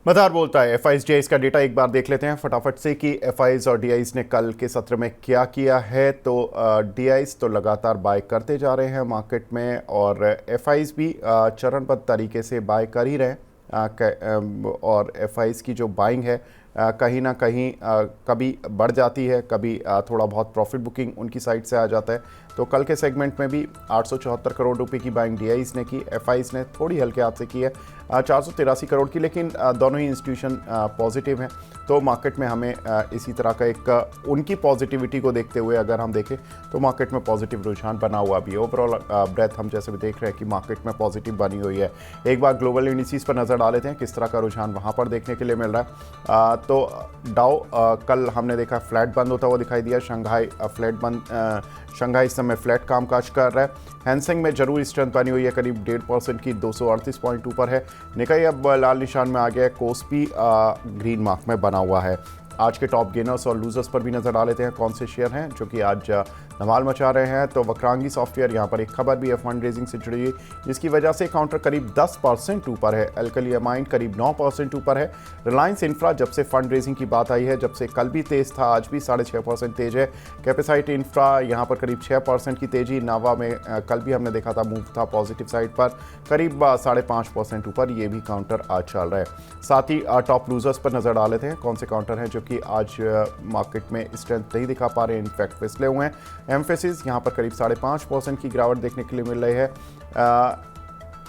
मदार बोलता है FIIs DIs का डेटा एक बार देख लेते हैं फटाफट से कि एफआईज और डीआईज ने कल के सत्र में क्या किया है। तो डीआईज तो लगातार बाय करते जा रहे हैं मार्केट में और एफआईज भी चरणबद्ध तरीके से बाय कर ही रहे हैं। और एफआईज की जो बाइंग है कहीं ना कहीं कभी बढ़ जाती है, कभी थोड़ा बहुत प्रॉफिट बुकिंग उनकी साइड से आ जाता है। तो कल के सेगमेंट में भी 874 करोड़ रुपए की बाइंग डीआईज ने की, एफआईज ने थोड़ी हल्के हाथ से की है 483 करोड़ की, लेकिन दोनों ही इंस्टीट्यूशन पॉजिटिव हैं। तो मार्केट में हमें इसी तरह का एक उनकी पॉजिटिविटी को देखते हुए अगर हम देखें तो मार्केट में पॉजिटिव रुझान बना हुआ भी है। ओवरऑल ब्रेथ हम जैसे भी देख रहे हैं कि मार्केट में पॉजिटिव बनी हुई है। एक बार ग्लोबल इंडिसेस पर नज़र डाल लेते हैं किस तरह का रुझान वहाँ पर देखने के लिए मिल रहा है। तो डाउ कल हमने देखा फ्लैट बंद होता हुआ दिखाई दिया, शंघाई इस समय फ्लैट कामकाज कर रहा है। हैंसेंग में जरूर स्ट्रेंथ बनी हुई है, करीब 1.5% की 238 पॉइंट ऊपर है। निकाई अब लाल निशान में आ गया है, कोस्पी ग्रीन मार्क में बना हुआ है। आज के टॉप गेनर्स और लूजर्स पर भी नजर डाल लेते हैं कौन से शेयर हैं जो कि आज धमाल मचा रहे हैं। तो वक्रांगी सॉफ्टवेयर, यहाँ पर एक खबर भी है फंड रेजिंग से जुड़ी हुई, जिसकी वजह से काउंटर करीब 10% ऊपर है। अल्कली अमाइन करीब 9% ऊपर है। रिलायंस इंफ्रा जब से फंड रेजिंग की बात आई है, जब से कल भी तेज था, आज भी 6.5% तेज है। कैपेसाइट इंफ्रा यहाँ पर करीब 6% की तेजी। नावा में कल भी हमने देखा था मूव था पॉजिटिव साइड पर, करीब 5.5% ऊपर, ये भी काउंटर आज चल रहा है। साथ ही टॉप लूजर्स पर नजर डाल लेते हैं कौन से काउंटर हैं जो कि आज मार्केट में स्ट्रेंथ नहीं दिखा पा रहे हैं, इनफैक्ट फिसले हुए हैं। एम्फेसिस यहाँ पर करीब 5.5% की गिरावट देखने के लिए मिल रही है।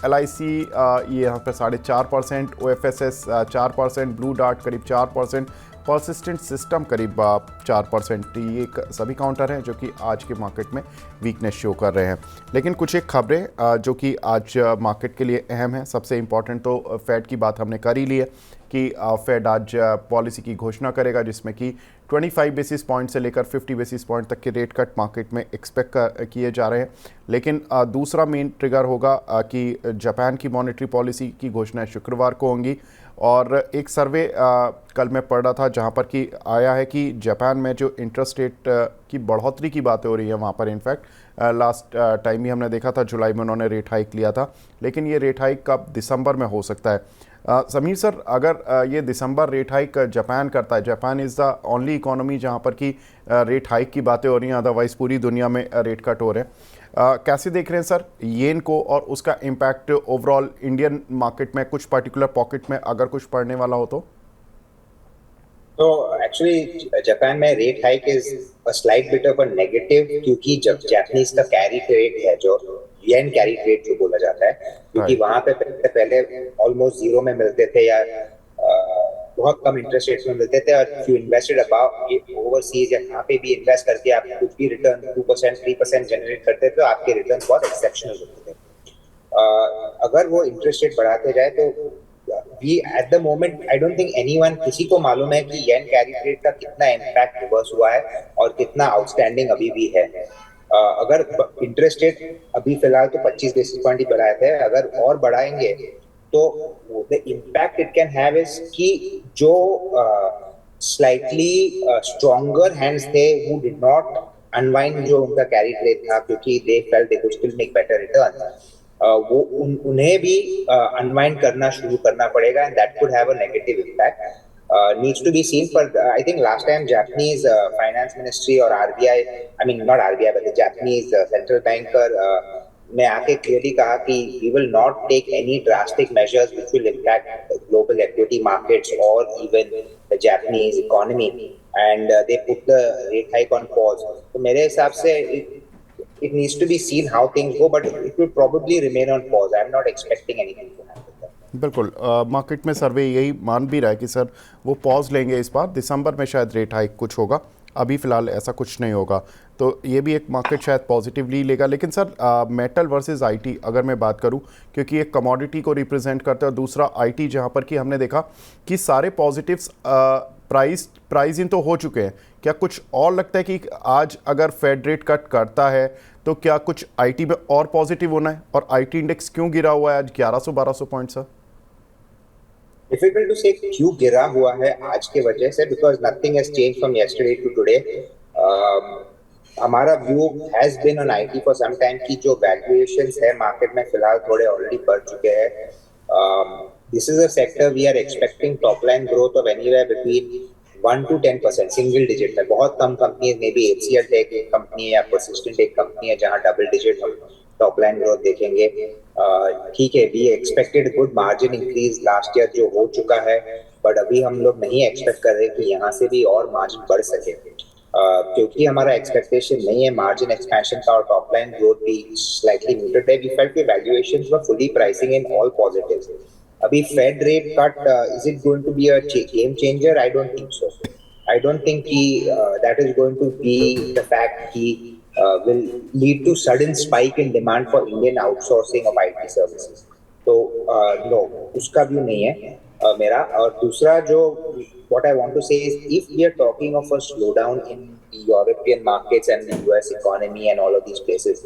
LIC ये यहाँ पर 4.5%, OFSS 4%, ब्लू डार्ट करीब 4%, परसिस्टेंट सिस्टम करीब 4%। ये सभी काउंटर हैं जो कि आज के मार्केट में वीकनेस शो कर रहे हैं। लेकिन कुछ एक खबरें जो कि आज मार्केट के लिए अहम है। सबसे इम्पॉर्टेंट तो फेड की बात हमने कर ही ली है कि फेड आज पॉलिसी की घोषणा करेगा, जिसमें कि 25 बेसिस पॉइंट से लेकर 50 बेसिस पॉइंट तक के रेट कट मार्केट में एक्सपेक्ट किए जा रहे हैं। लेकिन दूसरा मेन ट्रिगर होगा कि जापान की मॉनेटरी पॉलिसी की घोषणा शुक्रवार को होंगी। और एक सर्वे कल मैं पढ़ रहा था जहां पर कि आया है कि जापान में जो इंटरेस्ट रेट की बढ़ोतरी की बातें हो रही है वहां पर, इनफैक्ट लास्ट टाइम ही हमने देखा था जुलाई में उन्होंने रेट हाइक लिया था, लेकिन ये रेट हाइक कब दिसंबर में हो सकता है। समीर सर, अगर ये दिसंबर रेट हाइक जापान करता है, Japan is the only economy जहां पर कि रेट हाइक की बातें हो रही हैं, अदरवाइज पूरी दुनिया में रेट कट हो रहे हैं। कैसे देख रहे हैं सर येन को और उसका इम्पैक्ट ओवरऑल इंडियन मार्केट में, कुछ पर्टिकुलर पॉकेट में अगर कुछ पड़ने वाला हो तो एक्चुअली जापान में rate hike is a slight bit of a negative, क्योंकि जब जापानीज का कैरी रेट है, जो येन कैरी रेट जो बोला जाता है, क्योंकि वहां पे पहले ऑलमोस्ट जीरो में मिलते थे या बहुत कम इंटरेस्ट रेट में मिलते थे। और यू इन्वेस्टेड अबाउट ओवरसीज या कहाँ पे भी इन्वेस्ट करके आप कुछ भी रिटर्न 2% 3% जनरेट करते थे तो आपके रिटर्न बहुत एक्सेप्शनल होते थे। अगर वो इंटरेस्ट रेट बढ़ाते जाए तो we at the moment I don't think anyone, किसी को मालूम है कि येन कैरी रेट का कितना इम्पैक्ट रिवर्स हुआ है और कितना आउटस्टैंडिंग अभी भी है। अगर इंटरेस्ट रेट अभी फिलहाल तो 25 बेसिस पॉइंट ही बढ़ाए थे, अगर और बढ़ाएंगे तो the impact it can have is कि जो स्लाइटली स्ट्रॉन्गर हैंड्स थे who did not unwind जो उनका कैरी रेट था, क्योंकि they felt they could still make better returns, वो उन्हें भी अनवाइंड करना शुरू करना पड़ेगा, and that could have a negative impact. needs to be seen, but I think last time Japanese finance ministry or RBI, I mean not RBI but the Japanese central banker ने आके clearly कहा कि we will not take any drastic measures which will impact global equity markets or even the Japanese economy, and they put the rate hike on pause. तो मेरे हिसाब से it needs to be seen how things go, but it will probably remain on pause. I'm not expecting anything to happen. बिल्कुल, market में सर्वे यही मान भी रहा है कि सर वो पॉज लेंगे इस बार, दिसंबर में शायद रेट हाइक कुछ होगा, अभी फ़िलहाल ऐसा कुछ नहीं होगा। तो ये भी एक मार्केट शायद पॉजिटिवली लेगा। लेकिन सर मेटल वर्सेस आईटी अगर मैं बात करूं, क्योंकि एक कमोडिटी को रिप्रेजेंट करता है, दूसरा आईटी जहां पर कि हमने देखा कि सारे पॉजिटिव्स प्राइस इन तो हो चुके हैं, क्या कुछ और लगता है कि आज अगर फेड रेट कट करता है तो क्या कुछ आईटी में और पॉजिटिव होना है? और आईटी इंडेक्स क्यों गिरा हुआ है आज 1100-1200 point sir? Difficult to say क्यों गिरा हुआ है आज के वजह से, because nothing has changed from yesterday to today. हमारा view has been on IT for some time कि जो वैल्यूएशंस है मार्केट में फिलहाल थोड़े ऑलरेडी बढ़ चुके हैं। this is a sector we are expecting top line growth of anywhere between 1 to 10%, single digit में. बहुत कम company maybe HCL Tech एक कंपनी है या Persistent एक कंपनी है जहां डबल डिजिट हम टॉप लाइन ग्रोथ देखेंगे. ठीक है, we expected good margin increase last year जो हो चुका है, बट अभी हम लोग नहीं एक्सपेक्ट कर रहे कि यहाँ से भी और मार्जिन बढ़ सके, क्योंकि हमारा एक्सपेक्टेशन नहीं है मार्जिन एक्सपेंशन का और टॉप लाइन ग्रोथ भी स्लाइटली म्यूटेड है. वी फेल्ट कि valuations were fully pricing in all positives. अभी Fed rate cut, is it going to be a game changer? I don't think so. I don't think कि that is going to be the fact कि will lead to sudden spike in demand for Indian outsourcing of IT services. तो no, उसका भी नहीं है मेरा. और दूसरा जो what I want to say is, if we are talking of a slowdown in the European markets and the US economy and all of these places,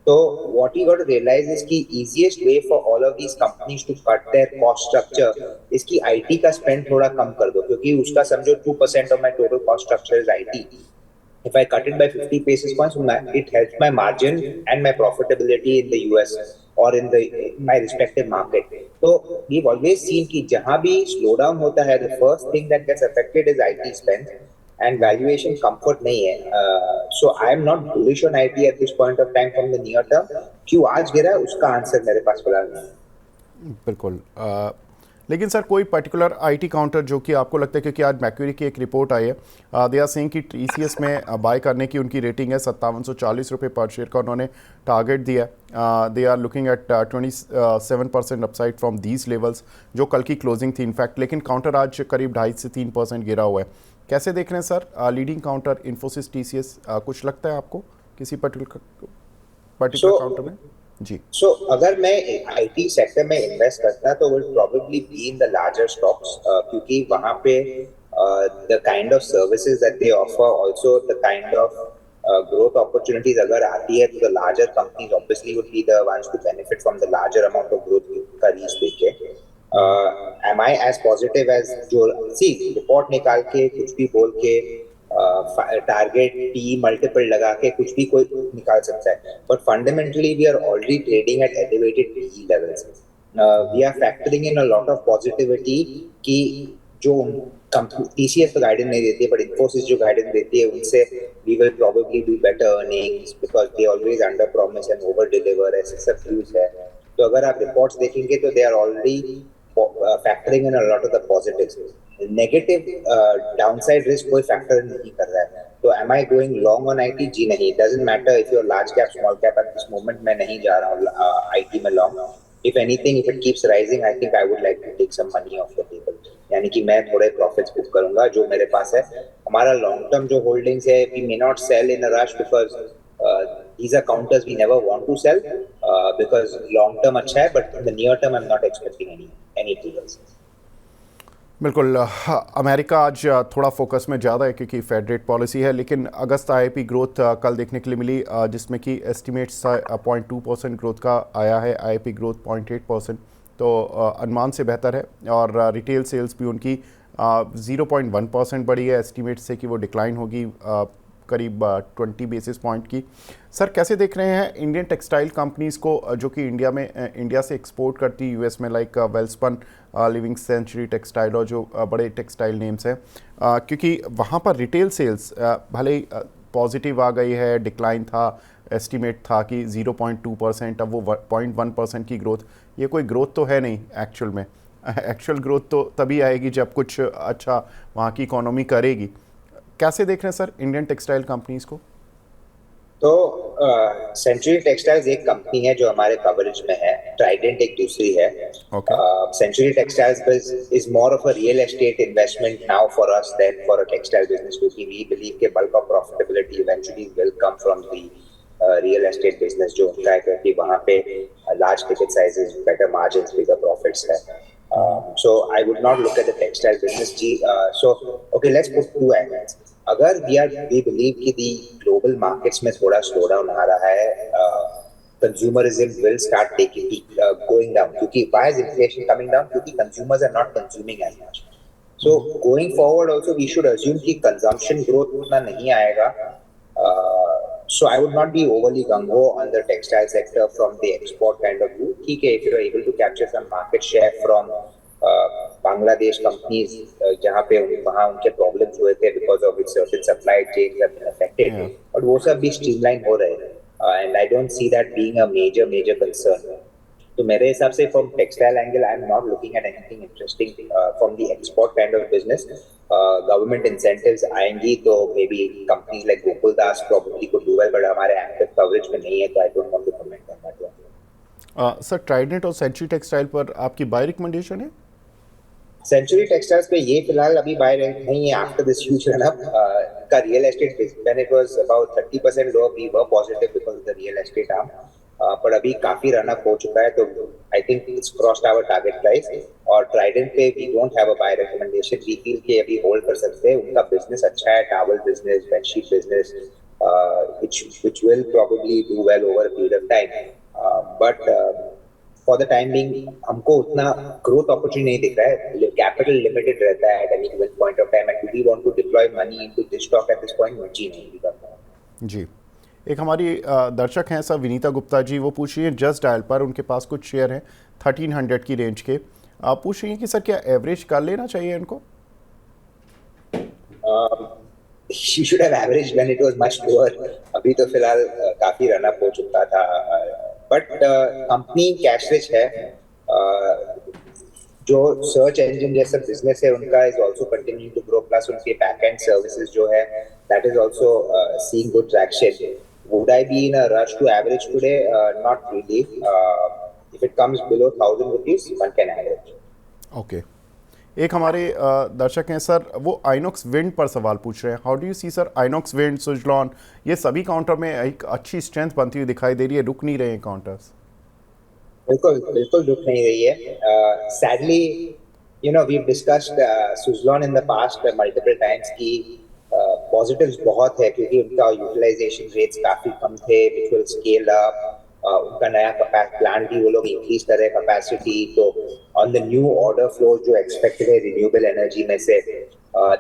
so what you got to realize is कि easiest way for all of these companies to cut their cost structure is कि IT का spend थोड़ा कम कर दो, क्योंकि उसका समझो 2% of my total cost structure is IT. If I cut it by 50 basis points, it helps my margin and my profitability in the US or in my respective market. So we've always seen कि जहाँ भी slowdown होता है, the first thing that gets affected is IT spend and valuation comfort नहीं है. So I am not bullish on IT at this point of time from the near term. क्यों आज गिरा है उसका आंसर मेरे पास फिलहाल नहीं है. बिल्कुल. लेकिन सर कोई पर्टिकुलर आईटी काउंटर जो कि आपको लगता है, क्योंकि आज मैक्वेरी की एक रिपोर्ट आई है, दे आर सेइंग कि टीसीएस में बाय करने की उनकी रेटिंग है, 5740 रुपये पर शेयर का उन्होंने टारगेट दिया है. They are looking at 27% upside from these levels जो कल की क्लोजिंग थी इनफैक्ट. लेकिन काउंटर आज करीब 2.5 से 3% गिरा हुआ है. कैसे देख रहे हैं sir leading counter Infosys TCS? कुछ लगता है आपको किसी पर्टिकुलर काउंटर में? जी. So अगर मैं IT सेक्टर में इन्वेस्ट करता तो will probably be in the larger stocks, क्योंकि वहाँ पे the kind of services that they offer, also the kind of growth opportunities अगर आती है तो the larger companies obviously would be the ones to benefit from the larger amount of growth का reach देके. Am I as positive as जो report निकाल के कुछ भी बोल के टारगेट पी मल्टीपल लगा के कुछ भी कोई निकाल सकता है, but fundamentally we are already trading at elevated P levels. We are factoring in a lot of positivity कि जो टीसीएस तो गाइडेंस नहीं देती है, बट इन्फोसिस जो गाइडेंस देती है उनसे we will probably do better earnings because they always under promise and over deliver, ऐसे सब व्यूज है. तो अगर आप रिपोर्ट्स देखेंगे तो they are already factoring in a lot of the positives. Negative downside risk कोई फैक्टर नहीं कर रहा है. तो am I going long on IT? जी नहीं. Doesn't matter if you are large cap small cap, at this moment मैं नहीं जा रहा हूँ आईटी में long. If anything, if it keeps rising, I think I would like to take some money off the table. यानी कि मैं थोड़े प्रॉफिट्स बुक करूंगा जो मेरे पास है. हमारा लॉन्ग टर्म जो होल्डिंग्स है, we may not sell in a rush because these are counters we never want to sell because long term अच्छा है, but in the near term I'm not expecting any deals. बिल्कुल. America आज थोड़ा focus में ज़्यादा है क्योंकि Fed rate policy है, लेकिन अगस्त आईआईपी ग्रोथ कल देखने के लिए मिली जिसमें कि एस्टिमेट्स 0.2% ग्रोथ का आया है, आईआईपी ग्रोथ 0.8%, तो अनुमान से बेहतर है. और रिटेल सेल्स भी उनकी 0.1% बढ़ी है, एस्टिमेट से कि वो डिक्लाइन होगी करीब 20 बेसिस पॉइंट की. सर कैसे देख रहे हैं इंडियन टेक्सटाइल कंपनीज़ को जो कि इंडिया से एक्सपोर्ट करती यूएस में, like Welspun, living century textile और जो बड़े टेक्सटाइल नेम्स हैं, क्योंकि वहाँ पर रिटेल सेल्स भले ही पॉजिटिव आ गई है, डिक्लाइन था, एस्टिमेट था कि 0.2%, अब वो 0.1% की ग्रोथ. ये कोई ग्रोथ तो है नहीं एक्चुअल में. एक्चुअल ग्रोथ तो तभी आएगी जब कुछ अच्छा वहाँ की इकोनॉमी करेगी. कैसे देख रहे हैं सर इंडियन टेक्सटाइल कंपनीज को? तो सेंचुरी टेक्सटाइल्स एक कंपनी है जो हमारे कवरेज में है, ट्राइडेंट एक दूसरी है. Century Textiles is more of a real estate investment now for us than for a textile business, क्योंकि वी बिलीव के bulk of profitability eventually will come from the real estate business जो होता है, क्योंकि वहाँ पे large ticket sizes, better margins, bigger profits है. So I would not look at the textile business. So okay, let's put two angles. अगर we believe कि the global markets में थोड़ा slowdown आ रहा है, consumerism will start going down. क्योंकि why is inflation coming down? क्योंकि consumers are not consuming as much. So going forward also we should assume कि consumption growth उतना नहीं आएगा. So I would not be overly gung-ho on the textile sector from the export kind of view. ठीक है, if you are able to capture some market share from Bangladesh companies जहाँ पे वहाँ उनके प्रॉब्लम्स हुए थे because of its certain supply chains have been affected, Yeah. और वो सब भी स्ट्रीमलाइन हो रहे हैं and I don't see that being a major concern. तो मेरे हिसाब से from textile angle I am not looking at anything interesting from the export kind of business. Government incentives आएंगी तो may be companies like Gokuldas probably could do well, but हमारे active coverage में नहीं है, तो I don't want to comment on that one. Sir Trident और Century Textile पर आपकी बाय रिकमेंडेशन है? सेंचुरी टेक्सटाइल्स पे ये फिलहाल अभी बाय नहीं है after this huge run up का real estate when it was about 30% low, we were positive because of the real estate arm, पर अभी काफी रन अप हो चुका है, तो आई think it's crossed our target price. और ट्राइडेंट पे we don't have a buy recommendation, we feel कि अभी होल्ड कर सकते हैं, उनका बिजनेस अच्छा है, towel business, bedsheet business, which will probably do well over a period of time, but for the time being हमको उतना ग्रोथ अपॉर्चुनिटी नहीं दिख रहा है, कैपिटल लिमिटेड रहता है at any given point of time, and we want to deploy money into this stock at this point, मुझे नहीं दिख रहा। जी, एक हमारी दर्शक हैं सर विनीता गुप्ता जी, वो पूछ रही है जस्ट डायल पर उनके पास कुछ शेयर हैं 1300 की रेंज के, आप पूछ रही हैं कि सर क्या एवरेज कर लेना चाहिए इनको? She should have averaged when it was much lower. अभी तो फिलहाल काफी रन अप हो चुका था, बट कंपनी कैश रिच है, जो सर्च इंजन जैसा बिजनेस है उनका is also continuing to grow, plus उनके बैक एंड सर्विसेज जो है that is also seeing good traction. Would I be in a rush to average today? Not really, if it comes below 1000 rupees one can average. Okay, एक हमारे दर्शक हैं sir, वो INOX wind पर सवाल पूछ रहे हैं, how do you see sir Inox Wind, Suzlon, ये सभी काउंटर में एक अच्छी स्ट्रेंथ बनती हुई दिखाई दे रही है, रुक नहीं रहे हैं काउंटर्स? बिल्कुल बिल्कुल रुक नहीं रही है, sadly you know we have discussed Suzlon in the past multiple times की पॉजिटिव्स बहुत है, क्योंकि उनका यूटिलाइजेशन रेट्स काफी कम थे, व्हिच विल स्केल अप, उनका नया प्लांट भी वो लोग इंक्रीज कर रहे हैं कैपेसिटी, तो on the new order flow जो एक्सपेक्टेड है रिन्यूएबल एनर्जी में से,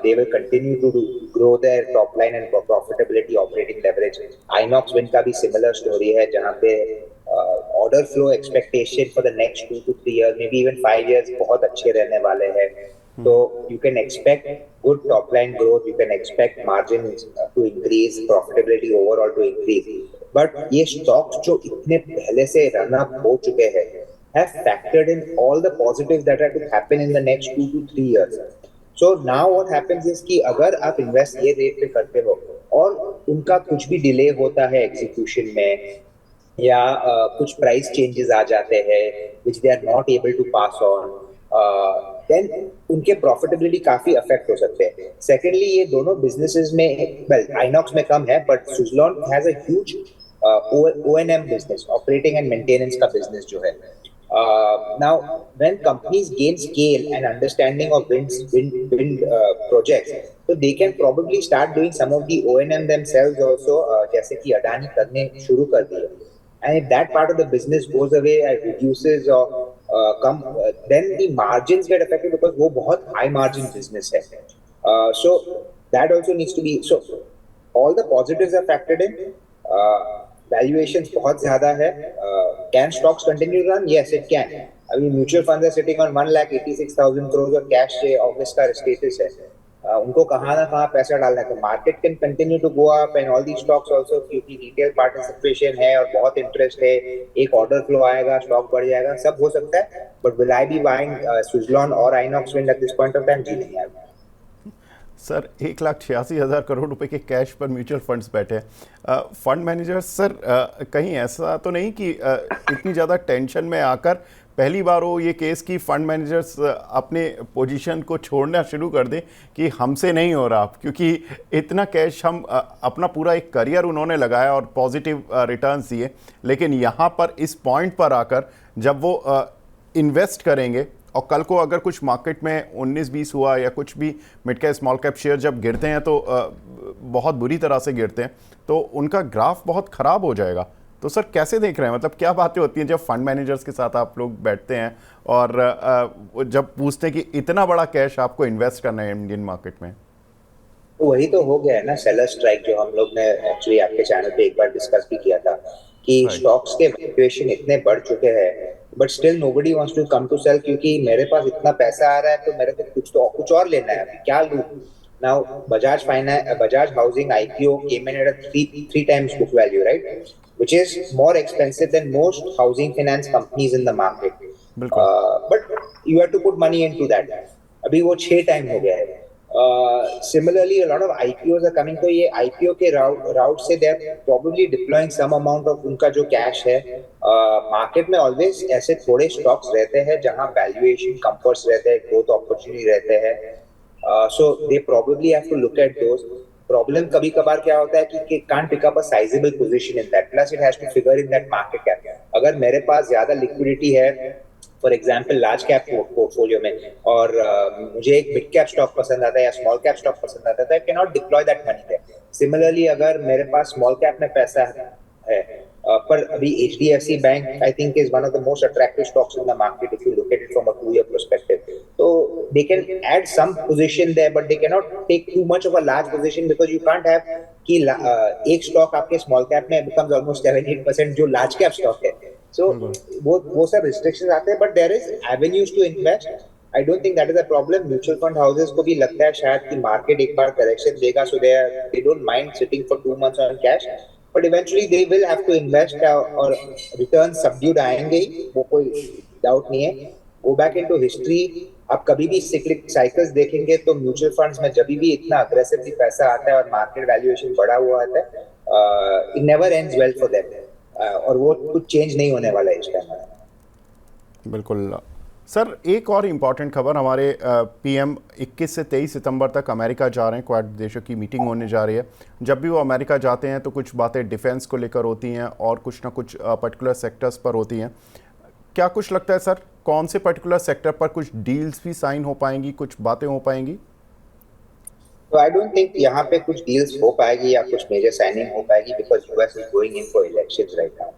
they will continue to grow their top line and profitability, operating leverage. Inox Wind का भी similar story है, जहाँ पे order flow expectation for the next 2 to 3 years, maybe even 5 years बहुत अच्छे रहने वाले हैं, तो you can expect good top line growth, you can expect margins to increase, profitability overall to increase, but ये stocks जो इतने पहले से run up हो चुके हैं have factored in all the positives that are to happen in the next 2 to 3 years. So now what happens is कि अगर आप इन्वेस्ट ये रेट पे करते हो और उनका कुछ भी डिले होता है एग्जीक्यूशन में, या कुछ प्राइस चेंजेस आ जाते हैं which they are not able to pass on, then उनके प्रॉफिटेबिलिटी काफी अफेक्ट हो सकते हैं। सेकेंडली ये दोनों बिजनेसेस में, वेल आइनॉक्स में कम है, but Suzlon has a huge O&M business, operating and maintenance का business जो है। Now, when companies gain scale and understanding of wind projects, so they can probably start doing some of the O&M themselves also, जैसे कि अडानी करने शुरू कर दिए। And if that part of the business goes away and reduces or then the margins get affected because वो बहुत high margin business है। So that also needs to be, so all the positives are factored in. Valuations बहुत ज्यादा है, can stocks continue to run? Yes, it can. अभी mutual funds are sitting on 1,86,000 crores और cash office का status है, उनको कहाँ ना कहाँ पैसा डालना है, तो market can continue to go up and all these stocks also, क्योंकि retail participation है और बहुत interest है, एक order flow आएगा, stock बढ़ जाएगा, सब हो सकता है, but will I be buying Suzlon or Inox Wind at this point of time? जी नहीं आएगा। सर 1,86,000 करोड़ रुपए के कैश पर म्यूचुअल फंड्स बैठे हैं, फंड मैनेजर सर कहीं ऐसा तो नहीं कि इतनी ज़्यादा टेंशन में आकर पहली बार हो ये केस कि फंड मैनेजर्स अपने पोजीशन को छोड़ना शुरू कर दें कि हमसे नहीं हो रहा, क्योंकि इतना कैश हम अपना पूरा एक करियर उन्होंने लगाया और पॉजिटिव रिटर्न्स दिए, लेकिन यहाँ पर इस पॉइंट पर आकर जब वो इन्वेस्ट करेंगे और कल को अगर कुछ मार्केट में 19-20 हुआ या कुछ भी mid cap small cap share जब गिरते हैं तो बहुत बुरी तरह से गिरते हैं, तो उनका ग्राफ बहुत ख़राब हो जाएगा। तो सर कैसे देख रहे हैं, मतलब क्या बातें होती हैं जब फंड मैनेजर्स के साथ आप लोग बैठते हैं और जब पूछते हैं कि इतना बड़ा कैश आपको इन्वेस्ट करना है इंडियन मार्केट में? तो वही तो हो गया है ना सेलर स्ट्राइक, जो हम लोग ने एक्चुअली आपके चैनल पे एक बार डिस्कस भी किया था कि स्टॉक्स के वैल्यूएशन इतने बढ़ चुके हैं, but still nobody wants to come to sell, क्योंकि मेरे पास इतना पैसा आ रहा है तो मेरे को कुछ और लेना है, अभी क्या लूं? Now Bajaj housing IPO came in at a three times book value, right? Which is more expensive than most housing finance companies in the market. बिल्कुल But you have to put money into that. अभी वो 6 time हो गया है. Similarly, a lot of IPOs are coming. तो ये IPO के route से they are probably deploying some amount of उनका जो cash है. मार्केट में ऑलवेज ऐसे थोड़े स्टॉक्स रहते हैं जहां वैल्यूएशन कंफर्ट्स रहते हैं, ग्रोथ अपॉर्चुनिटी रहते हैं. So they probably have to look at those. Problem कभी कभार क्या होता है कि can't pick up a sizable position in that, plus it has to figure in that market cap. अगर मेरे पास ज्यादा लिक्विडिटी है for example large cap portfolio में, और मुझे एक मिड कैप स्टॉक पसंद आता है या स्मॉल कैप स्टॉक पसंद आता है, तो I can not deploy that money there. Similarly अगर मेरे पास स्मॉल कैप में पैसा है, पर अभी HDFC bank I think is one of the most attractive stocks in the market if you look at it from a 2 year perspective. So they can add some position there, but they cannot take too much of a large position because you can't have कि एक stock आपके small cap में becomes almost 7-8% जो large cap stock है. So वो सब restrictions आते हैं, but there is avenues to invest. I don't think that is a problem. Mutual fund houses को भी लगता है शायद कि मार्केट एक बार करेक्शन देगा, so they don't mind sitting for 2 months on cash. But eventually they will have to invest और return subdued आएंगे ही, वो कोई डाउट नहीं है. Go back into history, आप कभी भी सिक्लिक साइकिल्स देखेंगे तो म्यूचुअल फंड्स में जब भी इतना अग्रेसिवली पैसा आता है और मार्केट वैल्यूएशन बढ़ा हुआ आता है, it never ends well for them, और वो कुछ चेंज नहीं होने वाला है इस टाइम. बिल्कुल सर, एक और इम्पॉर्टेंट खबर, हमारे PM 21 से 23 सितंबर तक अमेरिका जा रहे हैं. क्वाड देशों की मीटिंग होने जा रही है. जब भी वो अमेरिका जाते हैं तो कुछ बातें डिफेंस को लेकर होती हैं और कुछ ना कुछ पर्टिकुलर सेक्टर्स पर होती हैं. क्या कुछ लगता है सर, कौन से पर्टिकुलर सेक्टर पर कुछ डील्स भी साइन हो पाएंगी, कुछ बातें हो पाएंगी? तो आई डोंट थिंक यहाँ पे कुछ डील्स हो पाएगी या कुछ मेजर साइनिंग हो पाएगी, because US is going in for elections right now.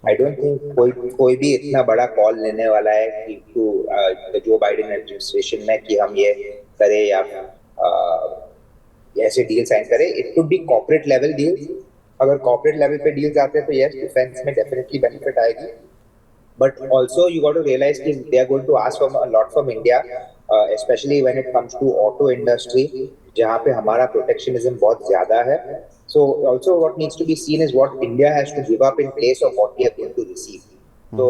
I don't think कोई भी इतना बड़ा कॉल लेने वाला है कि जो बाइडेन एडमिनिस्ट्रेशन में कि हम ये करें या ऐसे डील साइन करें. It could be corporate level deals. अगर कॉर्पोरेट लेवल पे डील्स आते हैं तो यस, डिफेंस में डेफिनेटली बेनिफिट आएगी. But also you got to realize that they are going to ask for a lot from India, especially when it comes to auto industry, जहाँ पे हमारा protectionism बहुत ज़्यादा है. So also what needs to be seen is what India has to give up in place of what we are going to receive. So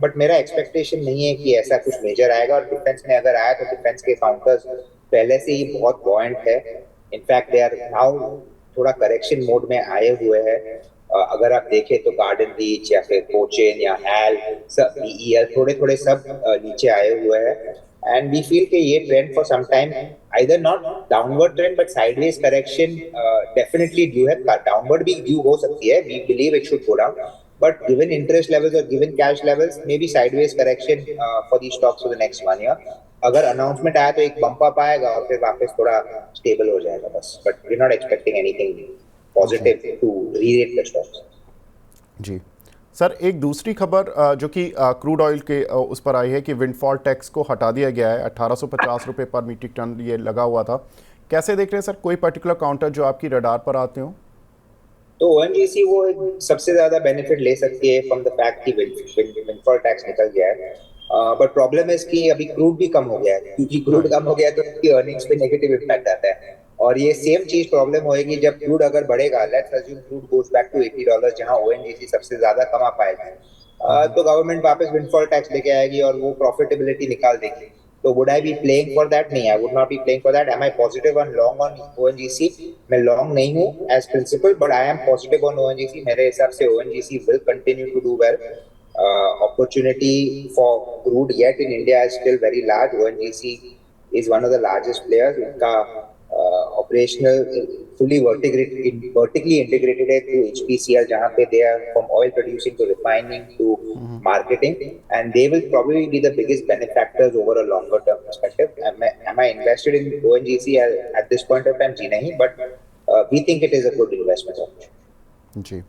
but मेरा expectation नहीं है कि ऐसा कुछ major आएगा, और defense में अगर आया तो defense के counters पहले से ही बहुत buoyant है. In fact they are now थोड़ा correction mode में आए हुए हैं. अगर आप देखें तो गार्डन रीच या फिर कोचेन या हैल सब BEL थोड़े सब नीचे आए हुए हैं. एंड वी फील कि ये trend for some time either not downward trend but sideways correction definitely due है. डाउनवर्ड भी ड्यू हो सकती है. We believe it should go down, but given interest levels और given cash levels may be sideways correction for the stocks for the next 1 year. अगर announcement आया तो एक बम्प अप आएगा और फिर वापस थोड़ा स्टेबल हो जाएगा बस. But we not expecting anything positive to rerate the stocks. जी सर, एक दूसरी खबर जो कि क्रूड ऑयल के उस पर आई है कि विंडफॉल टैक्स को हटा दिया गया है. 1850 रुपये पर मीट्रिक टन ये लगा हुआ था. कैसे देख रहे हैं सर, कोई पर्टिकुलर काउंटर जो आपकी रडार पर आते हो? तो ONGC वो सबसे ज्यादा बेनिफिट ले सकती है फ्रॉम द फैक्ट कि विंडफॉल टैक्स निकल गया है. बट प्रॉब्लम है कि अभी क्रूड भी कम हो गया है, क्योंकि क्रूड कम हो गया है तो उसकी अर्निंग्स पे नेगेटिव इम्पैक्ट आता है. और ये सेम चीज प्रॉब्लम होएगी जब क्रूड अगर बढ़ेगा. Let's assume crude goes back to $80 जहां ONGC सबसे ज्यादा कमा पाएगा, तो गवर्नमेंट वापस विंडफॉल टैक्स लेके आएगी और वो प्रॉफिटेबिलिटी निकाल देगी. तो would I be playing for that? नहीं, I would not be playing for that. Am I positive on long on ONGC? मैं लॉन्ग नहीं हूँ as principle, but I am positive on ONGC. मेरे हिसाब से ONGC will continue to do well. Opportunity for crude yet in India is still very large. ONGC is one of the largest players. उनका operational fully vertically integrated है through HPCL, जहाँ पे they are from oil producing to refining to marketing, and they will probably be the biggest benefactors over a longer term perspective. Am I invested in ONGC at this point of time? जी नहीं, but we think it is a good investment option. जी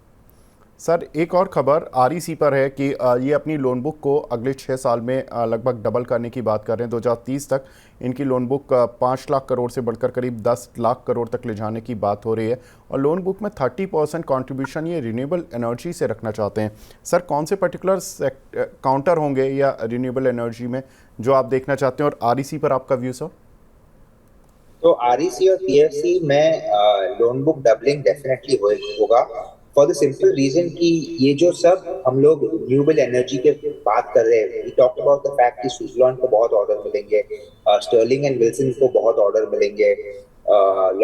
sir एक और खबर REC पर है कि ये अपनी लोन बुक को अगले 6 साल में लगभग डबल करने की बात कर रहे हैं। 2030 तक इनकी लोन बुक 5 लाख करोड़ से बढ़कर करीब 10 लाख करोड़ तक ले जाने की बात हो रही है और लोन बुक में 30% कंट्रीब्यूशन ये रिन्यूएबल एनर्जी से रखना चाहते हैं। सर कौन से पर्टिकुलर काउंटर होंगे या रिन्यूएबल एनर्जी में जो आप देखना चाहते हैं और आरईसी पर आपका व्यू सर? तो आरईसी और पीएफसी में लोन बुक डबलिंग डेफिनेटली होगा, फॉर द सिंपल रीजन कि ये जो सब हम लोग रिन्यूएबल एनर्जी के बात कर रहे हैं, we talked about the fact कि सुजलॉन को बहुत ऑर्डर मिलेंगे, स्टर्लिंग एंड विल्सन को बहुत ऑर्डर मिलेंगे,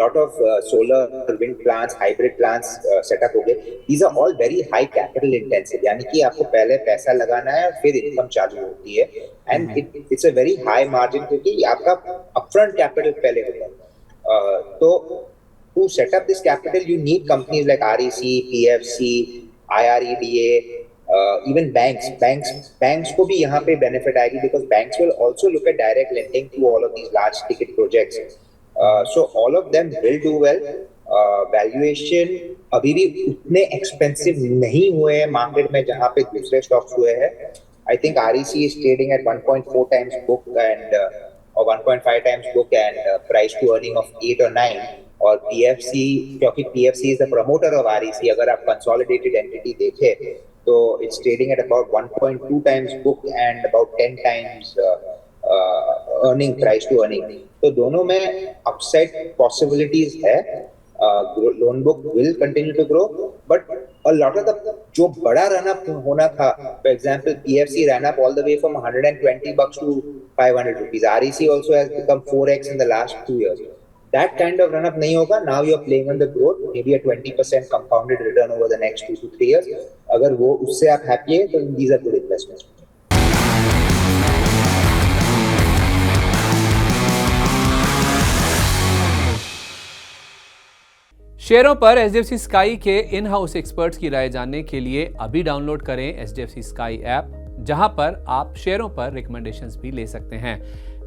lot of solar wind plants, hybrid plants setup हो गए। These are all very high capital intensive, यानी कि आपको पहले पैसा लगाना है फिर इनकम चालू होती है, and it's a very high margin क्योंकि आपका अपफ्रंट कैपिटल पहले होता है। तो to set up this capital, you need companies like REC, PFC, IREDA, even banks. Banks को भी यहाँ पे benefit आएगी because banks will also look at direct lending to all of these large ticket projects. So all of them will do well. Valuation अभी भी उतने expensive नहीं हुए हैं मार्केट में जहाँ पे दूसरे स्टॉक्स हुए हैं. I think REC is trading at 1.4 times book and or 1.5 times book and price to earning of 8 or 9. और PFC, क्योंकि PFC is the promoter of REC, अगर आप consolidated entity देखें तो it's trading at about 1.2 times book and about 10 times earning, price to earning. तो दोनों में upside possibilities है. Loan book will continue to grow, but a lot of the जो बड़ा run up होना था, for example PFC ran up all the way from $120 to 500 rupees. REC also has become 4x in the last 2 years. That kind of run up nahi hoga. Now you're playing on the growth, maybe a 20% compounded return over the next 2 to 3 years. Agar wo usse aap happy hai, then these are good investments. शेयरों पर HDFC sky के in house experts की राय जानने के लिए अभी download करें HDFC sky app, जहां पर आप शेयरों पर रिकमेंडेशंस भी ले सकते हैं।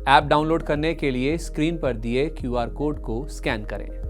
ऐप डाउनलोड करने के लिए स्क्रीन पर दिए क्यूआर कोड को स्कैन करें।